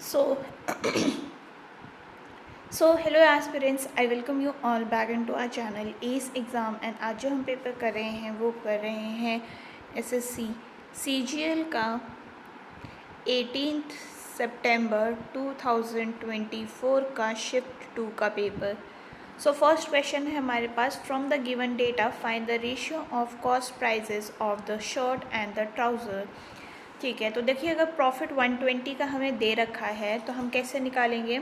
So, hello aspirants, I welcome you all back into our channel ACE exam and आज जो हम paper कर रहे हैं वो कर रहे हैं SSC CGL का 18 सितंबर 2024 का शिफ्ट 2 का पेपर। सो फर्स्ट क्वेश्चन है हमारे पास, from the given data find the ratio of cost prices of the shirt and the trouser. ठीक है, तो देखिए अगर प्रॉफिट 120 का हमें दे रखा है तो हम कैसे निकालेंगे।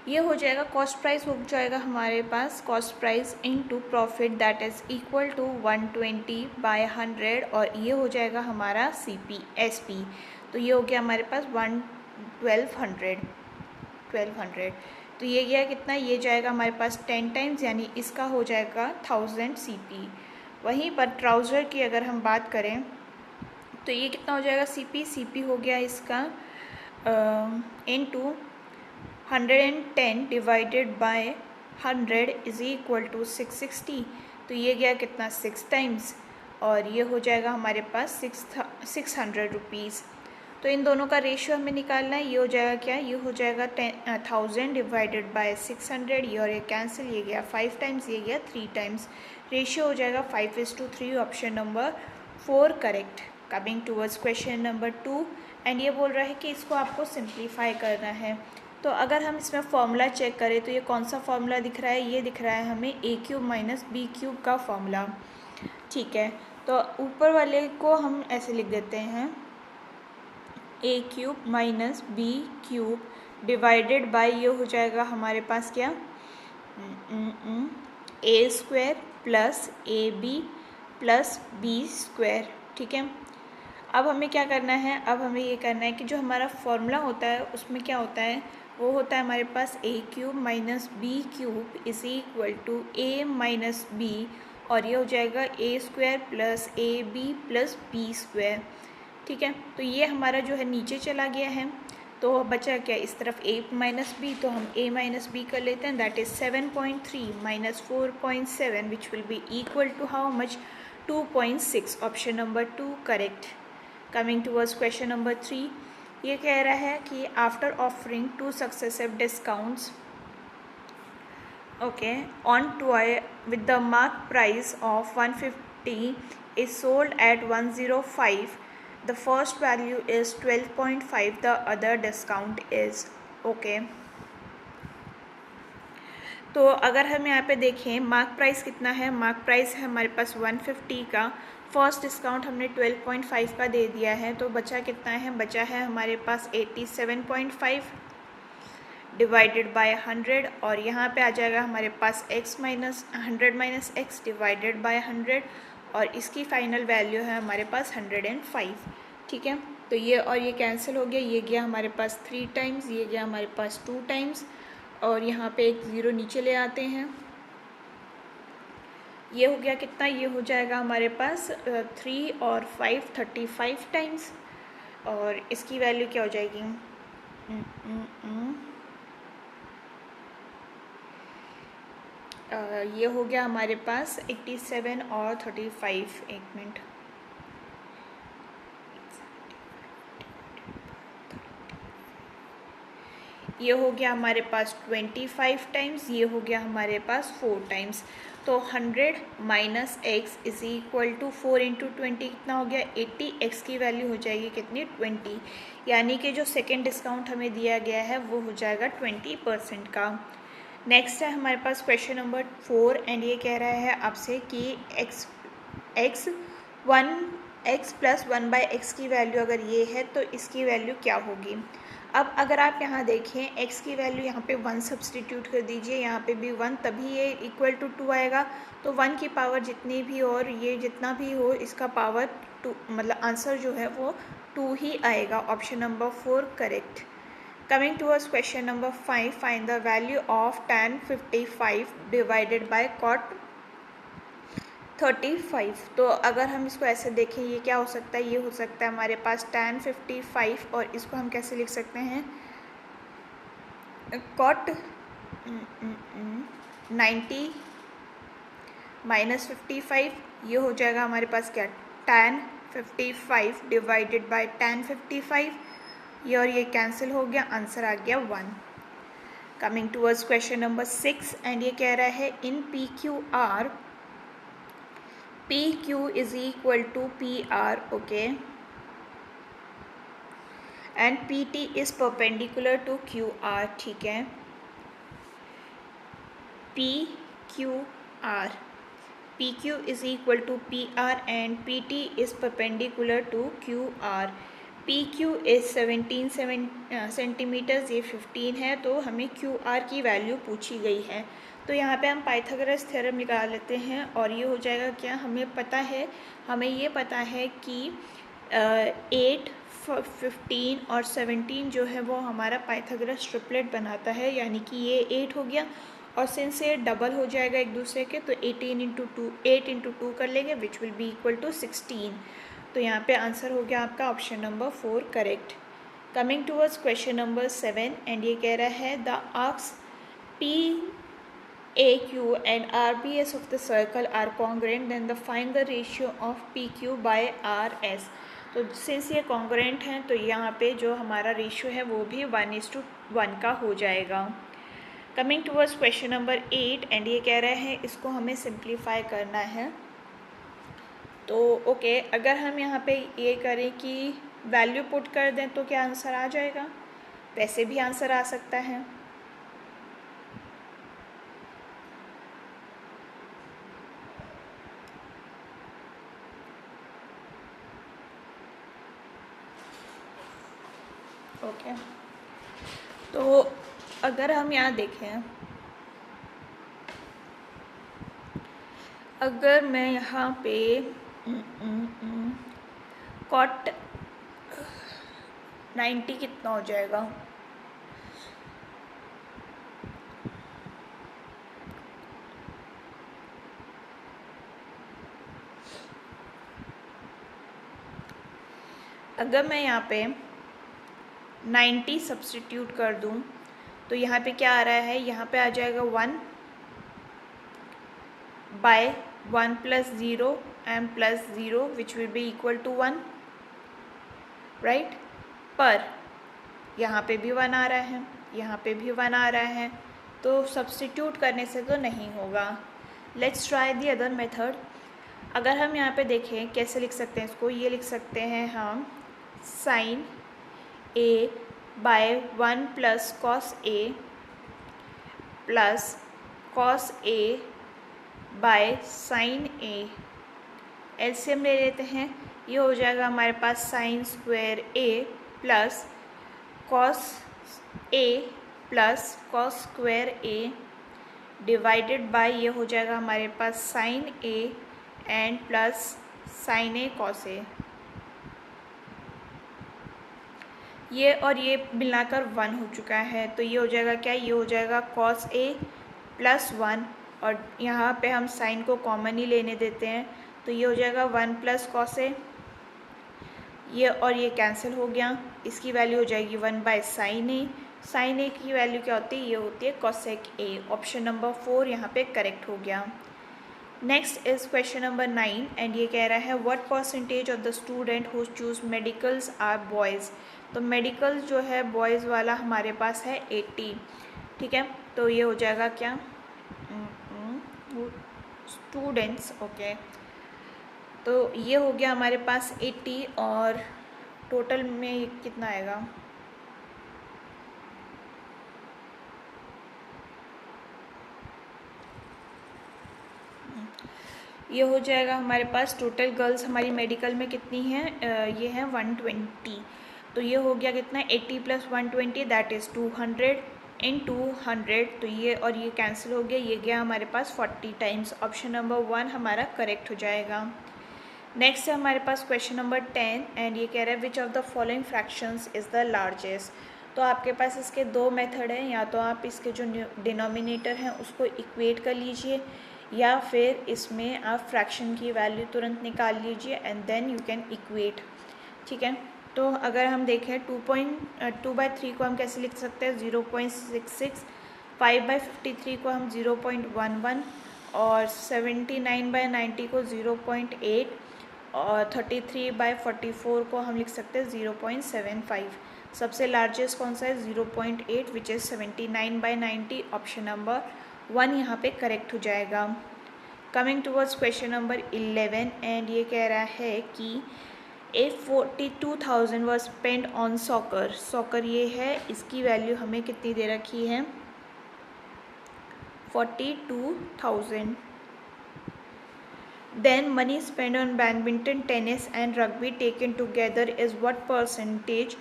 ये हो जाएगा कॉस्ट प्राइस, हो जाएगा हमारे पास cost price into profit that is equal to 120/100 और ये हो जाएगा हमारा CP तो ये हो गया हमारे पास 1200। तो ये गया कितना, ये जाएगा हमारे पास 10 टाइम्स, यानी इसका हो जाएगा 1000 CP। वहीं पर ट्राउज़र की अगर हम बात करें तो ये कितना हो जाएगा CP हो गया इसका into 110 divided by 100 is equal to 660। तो ये गया कितना 6 टाइम्स और ये हो जाएगा हमारे पास 600 रुपीज़। तो इन दोनों का रेशियो हमें निकालना है। ये हो जाएगा क्या, ये हो जाएगा 1000 डिवाइडेड बाय 600, ये और ये कैंसिल, ये गया 5 टाइम्स, ये गया 3 टाइम्स। रेशियो हो जाएगा 5:3, option number 4 correct. Coming towards question number 2 and ये बोल रहा है कि इसको आपको सिंप्लीफाई करना है। तो अगर हम इसमें फॉर्मूला चेक करें तो ये कौन सा फॉर्मूला दिख रहा है, ये दिख रहा है हमें a³ माइनस b³ का फॉर्मूला। ठीक है, तो ऊपर वाले को हम ऐसे लिख देते हैं a³ minus b³ divided by, ये हो जाएगा हमारे पास क्या a² plus ab plus b²। ठीक है, अब हमें क्या करना है, अब हमें ये करना है कि जो हमारा फॉर्मूला होता है उसमें क्या होता है, वो होता है हमारे पास a³ minus b³ is equal to a minus b और ये हो जाएगा a² plus ab plus b²। ठीक है, तो ये हमारा जो है नीचे चला गया है, तो बचा क्या इस तरफ a माइनस b, तो हम a माइनस b कर लेते हैं, that is 7.3 minus 4.7 which will be equal to how much 2.6, option number 2 correct. Coming towards question number 3, ये कह रहा है कि after offering 2 successive discounts okay on toy with the mark price of 150 is sold at 105, the first value is 12.5, the other discount is okay. तो अगर हम यहाँ पे देखें मार्क प्राइस कितना है, मार्क प्राइस है हमारे पास 150 का, फर्स्ट डिस्काउंट हमने 12.5 का दे दिया है, तो बचा कितना है, बचा है हमारे पास 87.5 डिवाइडेड बाय 100 और यहाँ पे आ जाएगा हमारे पास x minus 100 minus x divided by 100 और इसकी फाइनल वैल्यू है हमारे पास 105। ठीक है, तो ये और ये कैंसिल हो गया, ये गया हमारे पास 3 टाइम्स, ये गया हमारे पास 2 टाइम्स और यहाँ पे एक ज़ीरो नीचे ले आते हैं, ये हो गया कितना, ये हो जाएगा हमारे पास 3 और 5 35 टाइम्स और इसकी वैल्यू क्या हो जाएगी ये हो गया हमारे पास 87 और 35, एक मिनट, ये हो गया हमारे पास 25 टाइम्स, ये हो गया हमारे पास 4 टाइम्स। तो 100 minus X is equal to 4 into 20 कितना हो गया 80, एक्स की वैल्यू हो जाएगी कितनी 20, यानी कि जो सेकेंड डिस्काउंट हमें दिया गया है वो हो जाएगा 20% का। नेक्स्ट है हमारे पास क्वेश्चन नंबर 4 एंड ये कह रहा है आपसे कि x प्लस 1/x की वैल्यू अगर ये है तो इसकी वैल्यू क्या होगी। अब अगर आप यहाँ देखें x की वैल्यू यहाँ पे 1 सब्सटीट्यूट कर दीजिए, यहाँ पे भी 1, तभी ये इक्वल टू 2 आएगा, तो 1 की पावर जितनी भी और ये जितना भी हो इसका पावर 2, मतलब आंसर जो है वो 2 ही आएगा, option number 4 correct. Coming towards question number 5, find the value of tan 55 divided by cot 35। तो अगर हम इसको ऐसे देखें ये क्या हो सकता है, ये हो सकता है हमारे पास tan 55 और इसको हम कैसे लिख सकते हैं cot 90 माइनस 55, ये हो जाएगा हमारे पास क्या tan 55 डिवाइडेड बाय tan 55 ये और ये कैंसिल हो गया, आंसर आ गया 1। Coming towards question number 6 and ये कह रहा है in P Q R P Q is equal to P R, okay, and P T is perpendicular to Q R, ठीक है। P Q R, P Q is equal to P R and P T is perpendicular to Q R. P Q is 17 centimetres, ये 15 है, तो हमें Q R की value पूछी गई है। तो यहाँ पे हम पाइथागोरस थ्योरम निकाल लेते हैं और ये हो जाएगा क्या, हमें पता है, हमें ये पता है कि 8, 15 और 17 जो है वो हमारा पाइथागोरस ट्रिपलेट बनाता है, यानी कि ये 8 हो गया और सिंस ये डबल हो जाएगा एक दूसरे के, तो 18 इंटू 2 8 इंटू 2 कर लेंगे which will be equal to 16। तो यहाँ पे आंसर हो गया आपका option number 4 correct. Coming towards question number 7 and ये कह रहा है the arcs P A Q and R B S of the circle are congruent then the find the ratio of P Q by R S. तो since ये congruent हैं तो यहाँ पे जो हमारा रेशियो है वो भी 1:1 का हो जाएगा। Coming towards question number 8 and ये कह रहे हैं इसको हमें सिंप्लीफाई करना है। तो ओके, अगर हम यहाँ पे ये करें कि वैल्यू पुट कर दें तो क्या आंसर आ जाएगा? वैसे भी आंसर आ सकता है। ओके, तो अगर हम यहाँ देखें, अगर मैं यहाँ पे कॉट 90 कितना हो जाएगा? अगर मैं यहाँ पे 90 सब्सटीट्यूट कर दूँ तो यहाँ पे क्या आ रहा है, यहाँ पे आ जाएगा 1/1 + 0 m + 0 which will be equal to 1, right. पर यहाँ पे भी 1 आ रहा है, यहाँ पे भी 1 आ रहा है, तो सब्सटीट्यूट करने से तो नहीं होगा। Let's try the other method. अगर हम यहाँ पे देखें कैसे लिख सकते हैं इसको, ये लिख सकते हैं हम sin a/1 + cos a + cos a/sin a। LCM ले लेते हैं, ये हो जाएगा हमारे पास sin² a + cos a + cos² a divided by, ये हो जाएगा हमारे पास sin a and plus sin a cos a। ये और ये मिलाकर 1 हो चुका है, तो ये हो जाएगा क्या, ये हो जाएगा cos a + 1 और यहाँ पे हम sin को कॉमन ही लेने देते हैं, तो ये हो जाएगा 1 + cos a। ये और ये कैंसिल हो गया, इसकी वैल्यू हो जाएगी 1/sin a। sin a की वैल्यू क्या होती है, ये होती है cosec a। ऑप्शन नंबर 4 यहाँ पे करेक्ट हो गया। Next is question number 9 and ये कह रहा है what percentage of the student who choose medicals are boys. तो मेडिकल जो है बॉयज़ वाला हमारे पास है 80, ठीक है। तो ये हो जाएगा क्या, स्टूडेंट्स, ओके। तो ये हो गया हमारे पास 80 और टोटल में कितना आएगा, ये हो जाएगा हमारे पास टोटल गर्ल्स हमारी मेडिकल में कितनी हैं, ये हैं 120। तो ये हो गया कितना, 80 + 120 दैट इज़ 200 इन 200। तो ये और ये कैंसिल हो गया, ये गया हमारे पास 40 टाइम्स। ऑप्शन नंबर 1 हमारा करेक्ट हो जाएगा। नेक्स्ट है हमारे पास क्वेश्चन नंबर 10 एंड ये कह रहा है which of the following fractions is the largest. तो आपके पास इसके दो मेथड हैं, या तो आप इसके जो डिनोमिनेटर हैं उसको इक्वेट कर लीजिए, या फिर इसमें आप फ्रैक्शन की वैल्यू तुरंत निकाल लीजिए and then you can equate, ठीक है। तो अगर हम देखें 2/3 को हम कैसे लिख सकते हैं, 0.66, 5/53 को हम 0.11 और 79/90 को 0.8 और 33/44 को हम लिख सकते हैं 0.75। सबसे लार्जेस्ट कौन सा है 0.8 विच इज़ 79/90। ऑप्शन नंबर 1 यहाँ पे करेक्ट हो जाएगा। Coming towards question number 11 and ये कह रहा है कि if 42,000 was spent on soccer ये है, इसकी वैल्यू हमें कितनी दे रखी है 42,000। Then money spent on badminton, tennis and rugby taken together is what percentage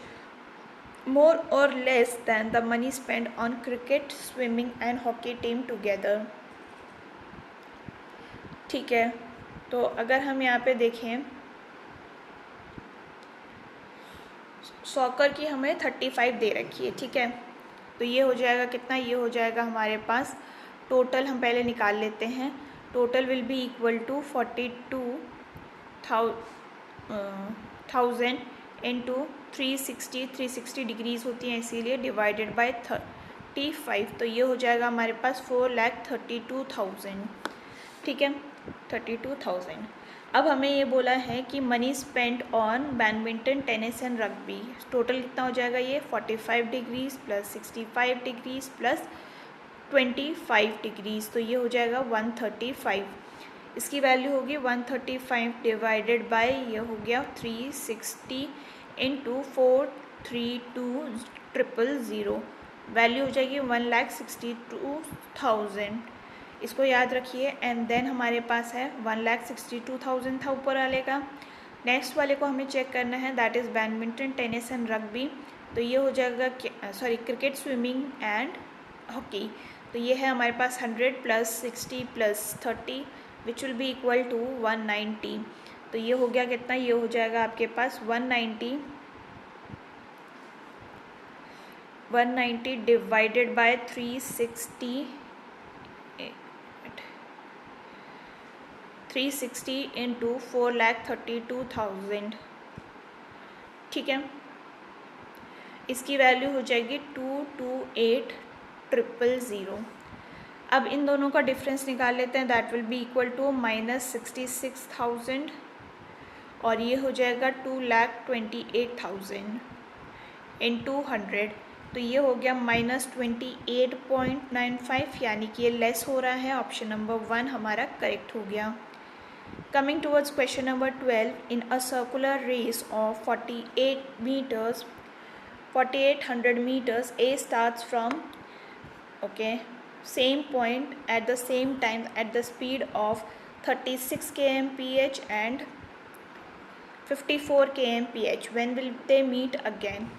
more or less than the money spent on cricket, swimming and hockey team together। ठीक है, तो अगर हम यहाँ पे देखें सॉकर की हमें 35 दे रखी है, ठीक है, तो ये हो जाएगा कितना, ये हो जाएगा हमारे पास टोटल हम पहले निकाल लेते हैं। Total will be equal to 42,000 into 360 degrees होती हैं इसीलिए डिवाइडेड बाय 35, तो ये हो जाएगा हमारे पास 4,32,000, ठीक है 32,000। अब हमें ये बोला है कि money spent on badminton, tennis and rugby, total कितना हो जाएगा ये 45 degrees plus 65 degrees plus 25 degrees, तो ये हो जाएगा 135। इसकी वैल्यू होगी 135 डिवाइडेड बाय ये हो गया 360 इंटू 432,000, वैल्यू हो जाएगी 1,62,000। इसको याद रखिए। एंड देन हमारे पास है 1,62,000 था ऊपर वाले का। नेक्स्ट वाले को हमें चेक करना है, that is badminton, tennis and rugby, तो ये हो जाएगा क्रिकेट, स्विमिंग एंड हॉकी, तो ये है हमारे पास 100 + 60 + 30 which will be equal to 190, तो ये हो गया कितना, ये हो जाएगा आपके पास 190 डिवाइडेड बाय 360 इंटू 4,32,000, ठीक है, इसकी वैल्यू हो जाएगी 228,000। अब इन दोनों का डिफरेंस निकाल लेते हैं, that will be equal to -66,000 और ये हो जाएगा 2,28,000 इंटू 100, तो ये हो गया -28.95, यानी कि ये लेस हो रहा है। ऑप्शन नंबर 1 हमारा करेक्ट हो गया। Coming towards question number 12, in a circular race of 4,800 meters, A starts from same point at the same time at the speed of 36 km/h and 54 km/h. When will they meet again?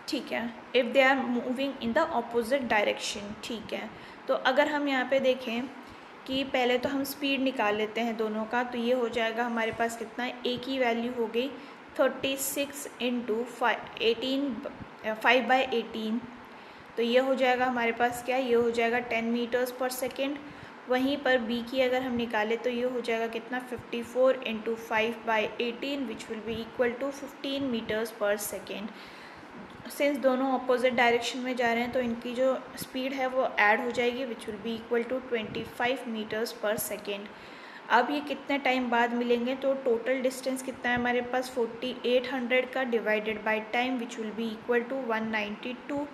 ठीक है, if they are moving in the opposite direction, ठीक है, तो अगर हम यहाँ पे देखें कि पहले तो हम स्पीड निकाल लेते हैं दोनों का, तो ये हो जाएगा हमारे पास कितना, ए की वैल्यू हो गई 36 इंटू 5/18, तो ये हो जाएगा हमारे पास क्या, ये हो जाएगा 10 मीटर्स पर सेकेंड। वहीं पर बी की अगर हम निकालें तो ये हो जाएगा कितना 54 into 5/18 which will be equal to 15 metres पर सेकेंड। सिंस दोनों अपोजिट डायरेक्शन में जा रहे हैं तो इनकी जो स्पीड है वो ऐड हो जाएगी which will be equal to 25 metres पर सेकेंड। अब ये कितने टाइम बाद मिलेंगे, तो टोटल डिस्टेंस कितना है हमारे पास 4,800 का divided by time which will be equal to 192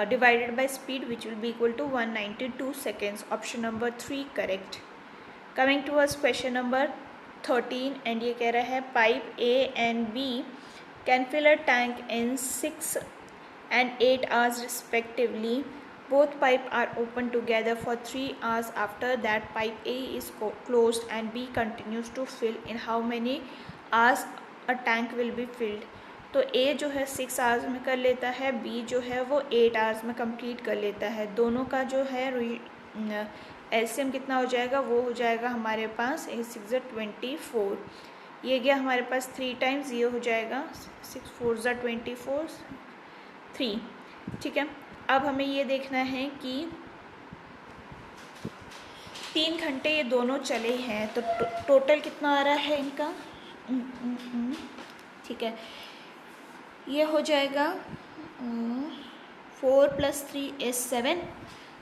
divided by speed which will be equal to 192 seconds. Option number 3 correct. Coming towards question number 13 and ये कह रहा है pipe A and B can fill a tank in 6 and 8 hours respectively. Both pipes are open together for 3 hours. After that, pipe A is closed and B continues to fill. In how many hours a tank will be filled? तो A जो है 6 hours में कर लेता है, B जो है वो 8 hours में कंप्लीट कर लेता है। दोनों का जो है एलसीएम कितना हो जाएगा, वो हो जाएगा हमारे पास 6 × 24, ये गया हमारे पास 3 टाइम्स, ये हो जाएगा 6 × 4 = 24 3, ठीक है। अब हमें ये देखना है कि 3 घंटे ये दोनों चले हैं तो टोटल कितना आ रहा है इनका, ठीक है, ये हो जाएगा 4 + 3 = 7,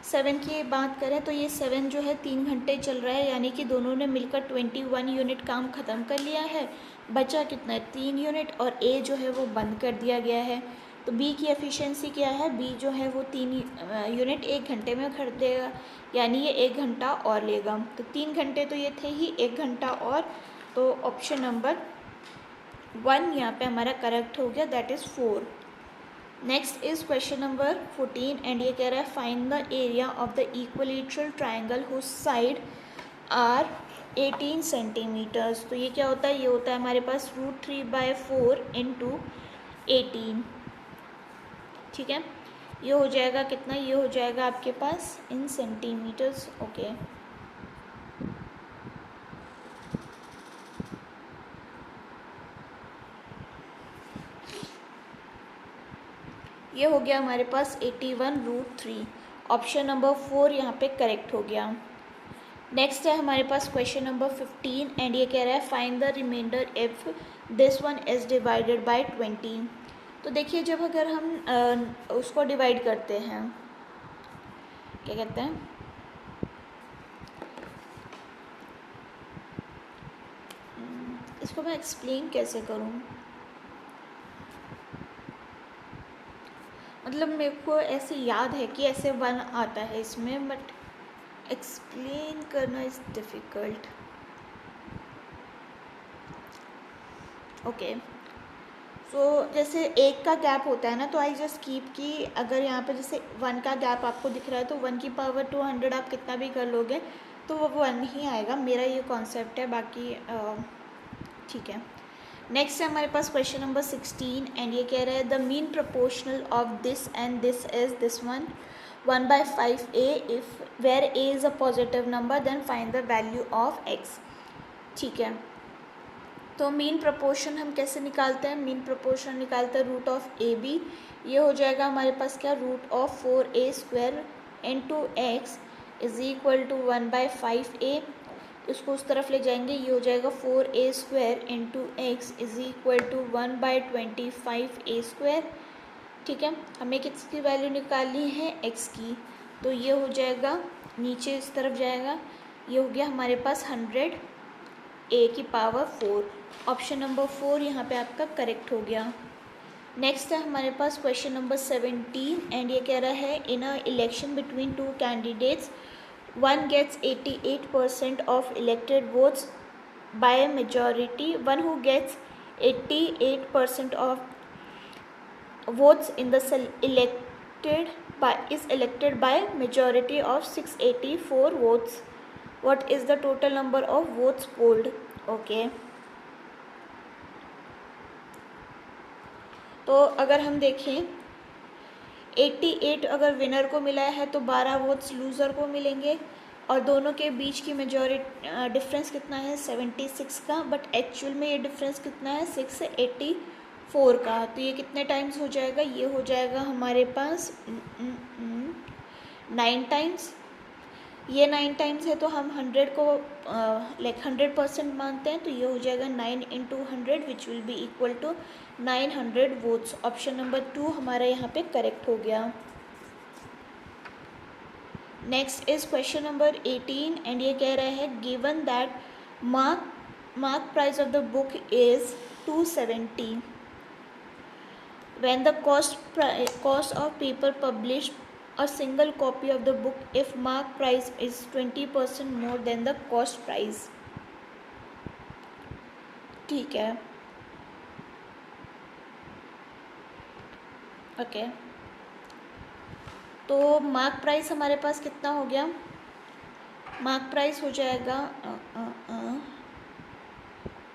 7 की बात करें तो ये 7 जो है 3 घंटे चल रहा है, यानी कि दोनों ने मिलकर 21 यूनिट काम ख़त्म कर लिया है। बचा कितना है, 3 यूनिट, और ए जो है वो बंद कर दिया गया है। तो बी की एफिशिएंसी क्या है, बी जो है वो 3 यूनिट 1 घंटे में खरीद देगा, यानी ये 1 घंटा और लेगा। तो 3 घंटे तो ये थे ही, 1 घंटा और, तो ऑप्शन नंबर 1 यहाँ पे हमारा करेक्ट हो गया, that is 4। Next is question number 14 and ये कह रहा है find the area of the equilateral triangle whose side are 18 centimetres. तो ये क्या होता है, ये होता है हमारे पास √3/4 इंटू 18। ठीक है, ये हो जाएगा कितना, ये हो जाएगा आपके पास इन सेंटीमीटर्स। ओके, ये हो गया हमारे पास 81√3। ऑप्शन नंबर 4 यहाँ पे करेक्ट हो गया। नेक्स्ट है हमारे पास क्वेश्चन नंबर 15 एंड ये कह रहा है find the remainder if this one is divided by 20। तो देखिए, जब अगर हम उसको डिवाइड करते हैं, क्या कहते हैं, इसको मैं एक्सप्लेन कैसे करूँ, मतलब मेरे को ऐसे याद है कि ऐसे 1 आता है इसमें, बट एक्सप्लेन करना इज़ डिफ़िकल्ट। ओके, सो जैसे 1 का गैप होता है ना, तो आई जस्ट कीप कि अगर यहाँ पे जैसे 1 का गैप आपको दिख रहा है तो 1 की पावर 200 आप कितना भी कर लोगे तो वो 1 ही आएगा। मेरा ये कॉन्सेप्ट है, बाकी ठीक है। नेक्स्ट है हमारे पास क्वेश्चन नंबर 16 एंड ये कह रहा है the mean proportional of this and this is this one 1/5a if where a is a positive number then find the value of x। ठीक है, तो मीन प्रोपोर्शन हम कैसे निकालते हैं, मीन प्रोपोर्शन निकालते हैं √(ab). ये हो जाएगा हमारे पास क्या, √4a² into x is equal to 1/5a। इसको उस तरफ ले जाएंगे, ये हो जाएगा 4a² into X is equal to 1/25a²। ठीक है, हमें किसकी वैल्यू निकालनी है, x की। तो ये हो जाएगा, नीचे इस तरफ जाएगा, ये हो गया हमारे पास 100 a की पावर 4। ऑप्शन नंबर 4 यहाँ पे आपका करेक्ट हो गया। नेक्स्ट है हमारे पास क्वेश्चन नंबर 17 एंड ये कह रहा है in a election between 2 candidates one gets 88% of elected votes by a majority, one who gets 88% of votes in the is elected by majority of 684 votes. What is the total number of votes polled? Okay, तो अगर हम देखें 88 अगर winner को मिला है तो 12 votes loser को मिलेंगे, और दोनों के बीच की मेजॉरिटी डिफरेंस कितना है 76 का, बट एक्चुअल में ये डिफरेंस कितना है 684 का। तो ये कितने टाइम्स हो जाएगा, ये हो जाएगा हमारे पास 9 टाइम्स। ये 9 टाइम्स है तो हम 100 को 100% मानते हैं, तो ये हो जाएगा 9 into 100 which will be equal to 900 votes. Option number 2 हमारा यहाँ पे करेक्ट हो गया। Next is question number 18 and ये कह रहा है given that mark price of the book is 270 when the cost of paper publish a single copy of the book if mark price is 20% more than the cost price। ठीक है, okay, तो mark price हमारे पास कितना हो गया, mark price हो जाएगा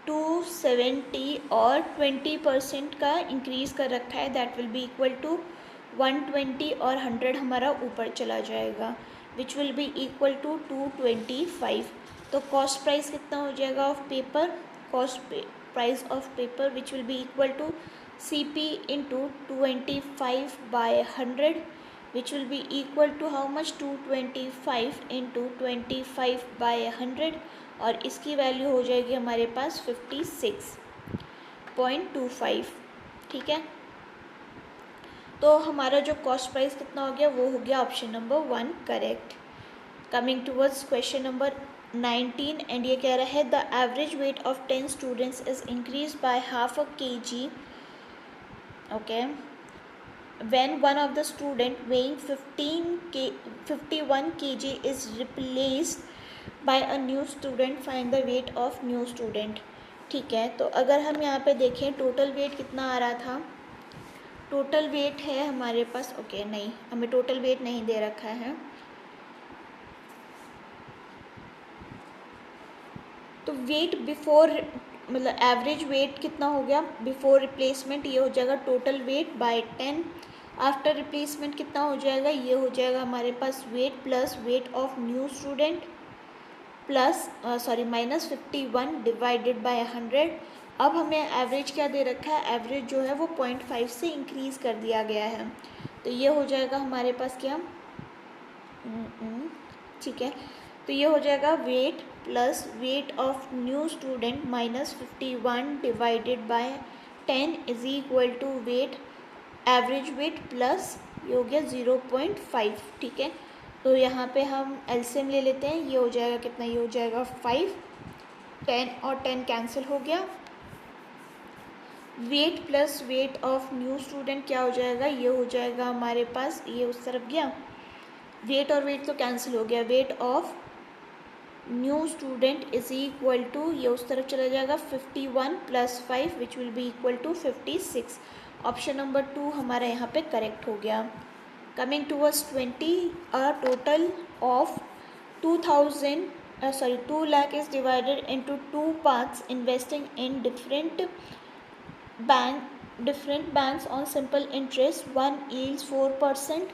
270 और 20% का इंक्रीज़ कर रखा है, that will be equal to 120 और 100 हमारा ऊपर चला जाएगा which will be equal to 225। तो कॉस्ट प्राइस कितना हो जाएगा of paper, cost price of paper which will be equal to CP into 25/100 which will be equal to how much 225 into 25/100, और इसकी वैल्यू हो जाएगी हमारे पास 56.25। ठीक है, तो हमारा जो कॉस्ट प्राइस कितना हो गया, वो हो गया option number 1 correct. Coming towards question number 19 and ये कह रहा है the average weight of 10 students is increase by half a kg, okay, when one of the student weighing 51 kg is replaced by a new student, find the weight of new student। ठीक है, तो अगर हम यहाँ पे देखें total weight कितना आ रहा था, टोटल वेट है हमारे पास, ओके नहीं हमें टोटल वेट नहीं दे रखा है, तो वेट बिफोर मतलब एवरेज वेट कितना हो गया बिफोर रिप्लेसमेंट, ये हो जाएगा total weight by 10। After replacement कितना हो जाएगा, ये हो जाएगा हमारे पास weight plus weight of new student plus minus 51 divided by 100। अब हमें एवरेज क्या दे रखा है, एवरेज जो है वो 0.5 से इंक्रीज़ कर दिया गया है, तो ये हो जाएगा हमारे पास क्या, ठीक है, तो ये हो जाएगा weight plus weight of new student minus 51 divided by 10 is equal to weight average weight plus ये हो गया 0.5। ठीक है, तो यहाँ पे हम एलसीएम ले लेते हैं, ये हो जाएगा कितना, ये हो जाएगा 5, 10 और 10 कैंसिल हो गया, wait plus weight of new student क्या हो जाएगा, ये हो जाएगा हमारे पास, ये उस तरफ गया, वेट और वेट तो कैंसिल हो गया, weight of new student is equal to ये उस तरफ चला जाएगा 51 plus 5 which will be equal to 56। Option number 2 हमारा यहाँ पे करेक्ट हो गया। Coming towards 20, a total of 2 lakh is divided into 2 parts investing in different banks on simple interest. One yields 4%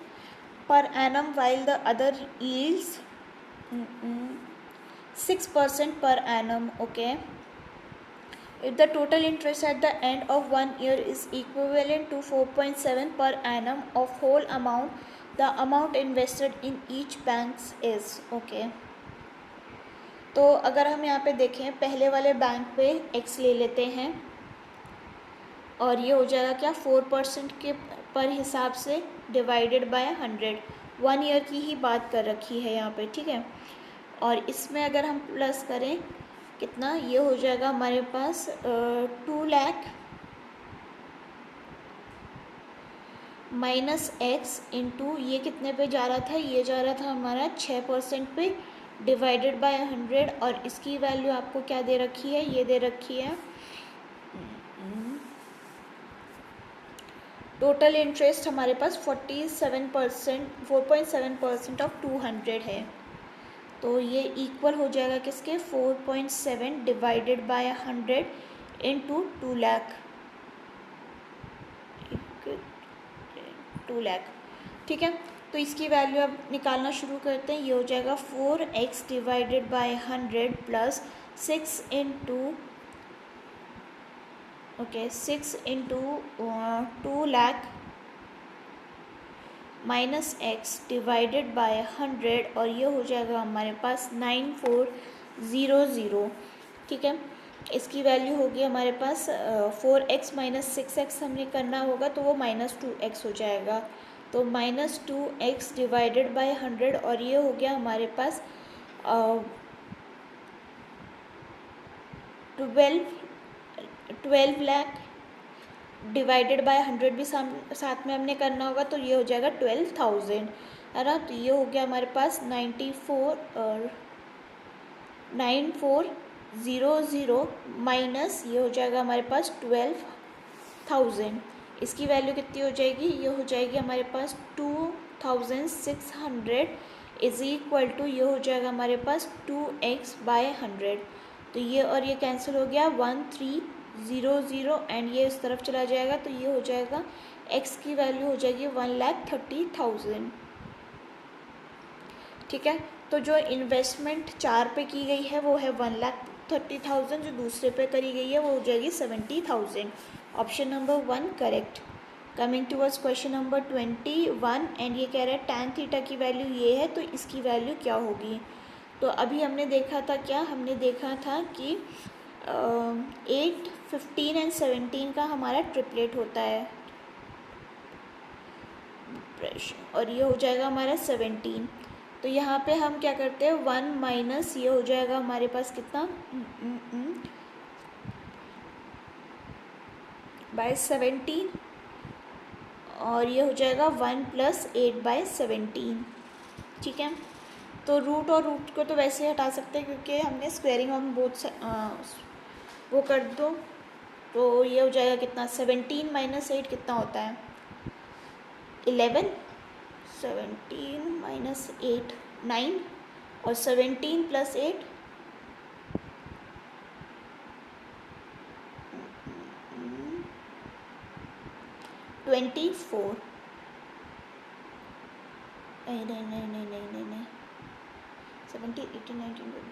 per annum while the other yields 6% per annum, okay. If the total interest at the end of 1 year is equivalent to 4.7 per annum of whole amount, the amount invested in each bank is, okay। तो अगर हम यहाँ पे देखें पहले वाले bank पे x ले लेते हैं और ये हो जाएगा क्या 4% के पर हिसाब से डिवाइडेड बाय 100, 1 ईयर की ही बात कर रखी है यहाँ पे, ठीक है। और इसमें अगर हम प्लस करें कितना, ये हो जाएगा हमारे पास 2 लाख माइनस एक्स इंटू ये कितने पे जा रहा था, ये जा रहा था हमारा 6% पे डिवाइडेड बाय 100, और इसकी वैल्यू आपको क्या दे रखी है, ये दे रखी है टोटल इंटरेस्ट हमारे पास 4.7% ऑफ 200 है, तो ये इक्वल हो जाएगा किसके 4.7 डिवाइडेड बाय 100 इंटू 2 लाख, ठीक है। तो इसकी वैल्यू अब निकालना शुरू करते हैं, ये हो जाएगा 4x divided by 100 plus 6 into 2 lakh minus x divided by 100, और ये हो जाएगा हमारे पास 9400, ठीक है। इसकी वैल्यू होगी हमारे पास 4x माइनस 6x हमने करना होगा तो वो -2x हो जाएगा, तो -2x डिवाइडेड बाय 100, और ये हो गया हमारे पास 12 लाख डिवाइडेड बाय 100 भी साथ में हमने करना होगा, तो ये हो जाएगा 12,000, है ना। तो ये हो गया हमारे पास 9400 माइनस ये हो जाएगा हमारे पास 12,000, इसकी वैल्यू कितनी हो जाएगी, ये हो जाएगी हमारे पास 2600 इज इक्वल टू ये हो जाएगा हमारे पास 2x बाय 100, तो ये और ये कैंसिल हो गया 1300 एंड ये इस तरफ चला जाएगा, तो ये हो जाएगा x की वैल्यू हो जाएगी 1,30,000, ठीक है। तो जो इन्वेस्टमेंट 4 पे की गई है वो है 1,30,000, जो दूसरे पे करी गई है वो हो जाएगी 70,000। Option number 1 correct. Coming towards question number 21 and ये कह रहा है tan थीटा की वैल्यू ये है तो इसकी वैल्यू क्या होगी। तो अभी हमने देखा था क्या, हमने देखा था कि 8, 15 एंड 17 का हमारा ट्रिपलेट होता है, रेशियो, और ये हो जाएगा हमारा 17। तो यहाँ पे हम क्या करते हैं, 1 माइनस ये हो जाएगा हमारे पास कितना बाय 17, और ये हो जाएगा 1 प्लस 8 बाय 17। ठीक है, तो रूट और रूट को तो वैसे ही हटा सकते हैं क्योंकि हमने स्क्वेयरिंग ऑन बोथ वो कर दो। तो ये हो जाएगा कितना, 17 माइनस 8 कितना होता है, 11। 17 माइनस 8 9, और 17 प्लस 8 24। नहीं नहीं नहीं नहीं नहीं नहीं नहीं 17 18 19 20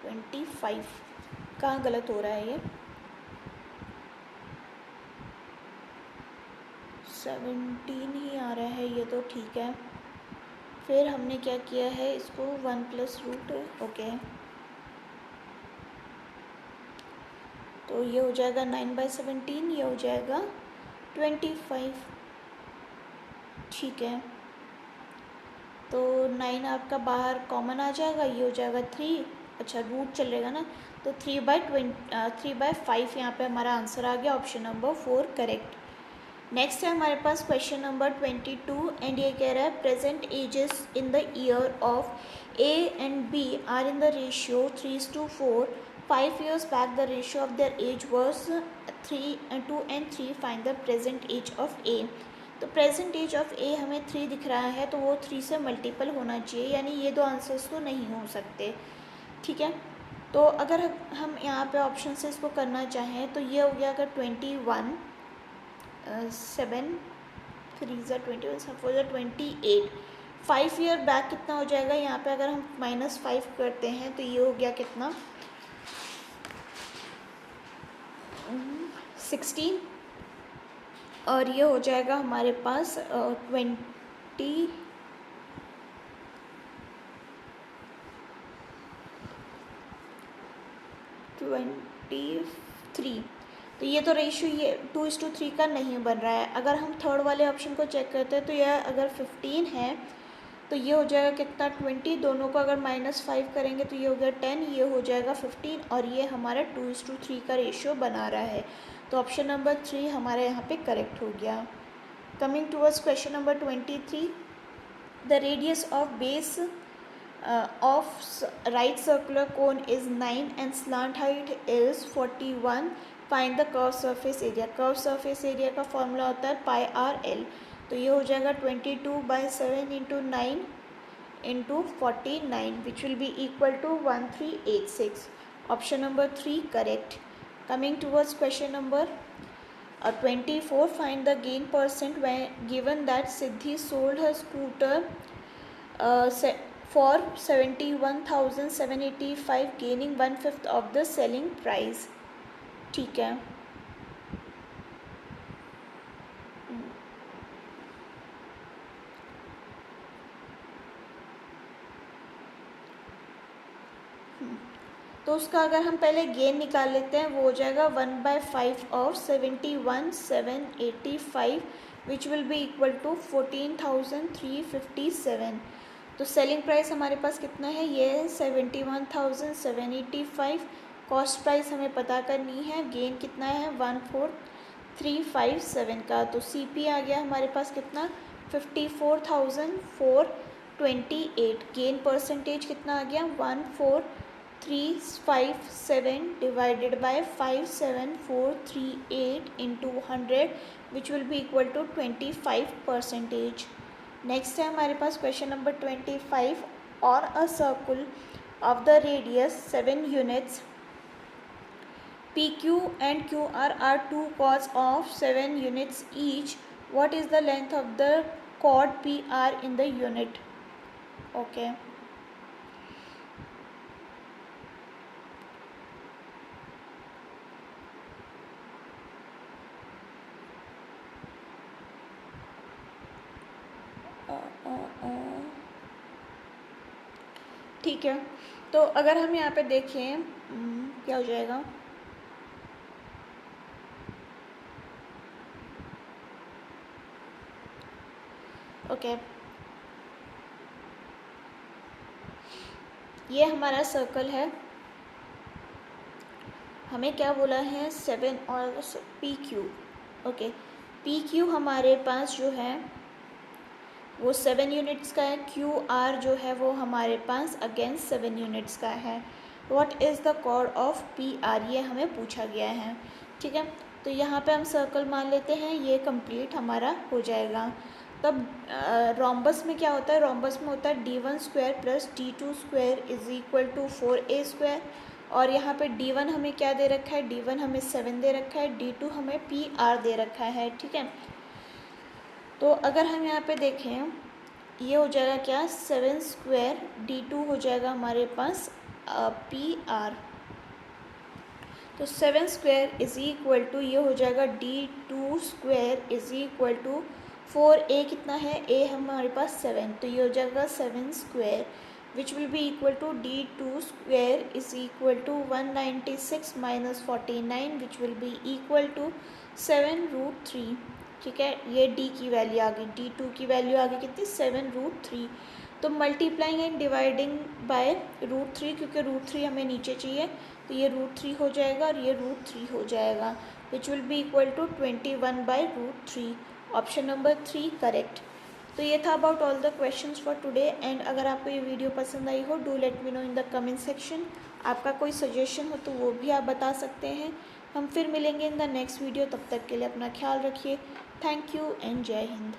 25 कहाँ गलत हो रहा है ये, 17 ही आ रहा है ये, तो ठीक है। फिर हमने क्या किया है, इसको 1 प्लस रूट, ओके, तो ये हो जाएगा 9 बाई 17, ये हो जाएगा 25। ठीक है, तो 9 आपका बाहर कॉमन आ जाएगा, ये हो जाएगा 3, अच्छा रूट चलेगा ना, तो 3/5 यहाँ पे हमारा आंसर आ गया, ऑप्शन नंबर 4 करेक्ट। नेक्स्ट है हमारे पास क्वेश्चन नंबर 22, एंड ये कह रहा है present ages in the year of A and B are in the ratio 3:4। 5 years back the ratio of their age was 2 and 3, find the present age of A। तो present as of ए हमें 3 दिख रहा है, तो वो 3 से multiple होना चाहिए, यानी ये दो आंसर्स तो नहीं हो सकते। ठीक है, तो अगर हम यहाँ पे ऑप्शन से इसको करना चाहें तो ये हो गया, अगर 21 7 3 21 4 28, 5 ईयर बैक कितना हो जाएगा, यहाँ पे अगर हम -5 करते हैं तो ये हो गया कितना 16, और ये हो जाएगा हमारे पास 23। तो ये तो रेशियो ये 2:3 का नहीं बन रहा है। अगर हम थर्ड वाले ऑप्शन को चेक करते हैं तो यह अगर 15 है तो ये हो जाएगा कितना 20, दोनों को अगर -5 करेंगे तो ये हो गया 10, ये हो जाएगा 15, और ये हमारा 2:3 का रेशियो बना रहा है। तो ऑप्शन नंबर 3 हमारे यहाँ पे करेक्ट हो गया। Coming towards question number 23, the radius of base of right circular cone is 9 and slant height is 41, find the curved surface area। Curve surface area का फॉर्मूला होता है पाई आर एल। तो ये हो जाएगा 22/7 into 9 into 49 which will be equal to 1386। Option number 3 correct. Coming towards question number 24, find the gain percent when given that Siddhi sold her scooter for 71,785, gaining 1/5 of the selling price। ठीक है, तो उसका अगर हम पहले gain निकाल लेते हैं वो हो जाएगा 1/5 of 71,785 which will be equal to 14,357। तो सेलिंग प्राइस हमारे पास कितना है, ये है 71,785। कॉस्ट प्राइस हमें पता करनी है, गेन कितना है 14,357 का। तो CP आ गया हमारे पास कितना 54,428। गेन परसेंटेज कितना आ गया 14357 divided by 57438 into 100 which will be equal to 25%। Next है हमारे पास क्वेश्चन नंबर 25, और a circle of the radius 7 units PQ and QR are two chords of 7 units each. What is the length of the chord PR in the unit? Okay. ठीक है, तो अगर हम यहाँ पे देखें क्या हो जाएगा, ओके, ये हमारा सर्कल है, हमें क्या बोला है 7 और P Q. Okay, P Q हमारे पास जो है वो 7 यूनिट्स का है, क्यू आर जो है वो हमारे पास अगेन 7 यूनिट्स का है। What is the code of P R, ये हमें पूछा गया है। ठीक है, तो यहाँ पे हम सर्कल मान लेते हैं, ये कंप्लीट हमारा हो जाएगा। तब रोम्बस में क्या होता है, रोम्बस में होता है d1 square plus d2 square is equal to 4a square. और यहाँ पे d1 हमें क्या दे रखा है, d1 हमें 7 दे रखा है, d2 हमें पी आर दे रखा है। ठीक है, तो अगर हम यहाँ पे देखें, ये हो जाएगा क्या 7 स्क्वायर, d2 हो जाएगा हमारे पास पी आर। तो 7 स्क्वायर इज इक्वल टू ये हो जाएगा d2 square is equal to 4a कितना है, a हमारे पास 7, तो ये हो जाएगा 7 square which will be equal to d2 square is equal to 196 minus 49 which will be equal to 7√3। ठीक है, ये d की वैल्यू आ गई, d2 की वैल्यू आ गई कितनी 7√3। तो मल्टीप्लाइंग एंड डिवाइडिंग बाय √3, क्योंकि √3 हमें नीचे चाहिए, तो ये √3 हो जाएगा और ये √3 हो जाएगा which will be equal to 21/√3। Option number 3 correct. तो ये था about all the questions for today. And अगर आपको ये वीडियो पसंद आई हो, do let me know in the comment section. आपका कोई सजेशन हो तो वो भी आप बता सकते हैं। हम फिर मिलेंगे इन द नेक्स्ट वीडियो, तब तक के लिए अपना ख्याल रखिए। थैंक यू एंड जय हिंद।